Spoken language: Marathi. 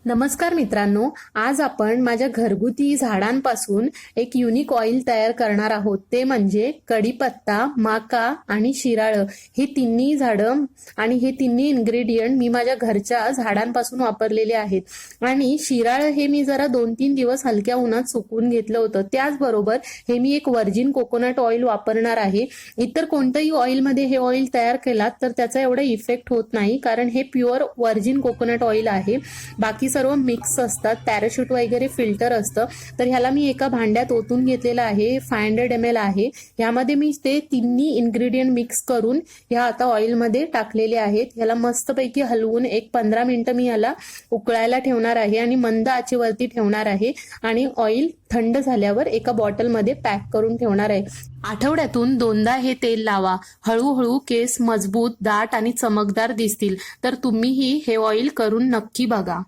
नमस्कार मित्रांनो, आज आपण माझ्या घरगुती झाडांपासून एक युनिक ऑइल तयार करणार आहोत। ते म्हणजे कढीपत्ता, माका आणि शिराळं हे तिन्ही झाडं आणि हे तिन्ही इन्ग्रेडियंट मी माझ्या घरच्या झाडांपासून वापरलेले आहेत। आणि शिराळं हे मी जरा 2-3 दिवस हलक्या उन्हात सुकवून घेतलं होतं। त्याचबरोबर हे मी एक व्हर्जिन कोकोनट ऑइल वापरणार आहे। इतर कोणत्याही ऑइलमध्ये हे ऑइल तयार केलात तर त्याचा एवढा इफेक्ट होत नाही, कारण हे प्युअर व्हर्जिन कोकोनट ऑइल आहे। बाकी सर्व मिक्स असतात, पॅराशूट वगैरे फिल्टर असतं। तर ह्याला मी एका भांड्यात ओतून घेतलेलं आहे, 500 ml आहे। ह्यामध्ये मी ते तिन्ही इन्ग्रेडियंट मिक्स करून ह्या आता ऑइल मध्ये टाकलेले आहेत। ह्याला मस्तपैकी हलवून एक 15 मिनिटं मी ह्याला उकळायला ठेवणार आहे आणि मंद आचेवरती ठेवणार आहे आणि ऑइल थंड झाल्यावर एका बॉटलमध्ये पॅक करून ठेवणार आहे। आठवड्यातून 2दा हे तेल लावा। हळूहळू केस मजबूत, दाट आणि चमकदार दिसतील। तर तुम्हीही हे ऑइल करून नक्की बघा।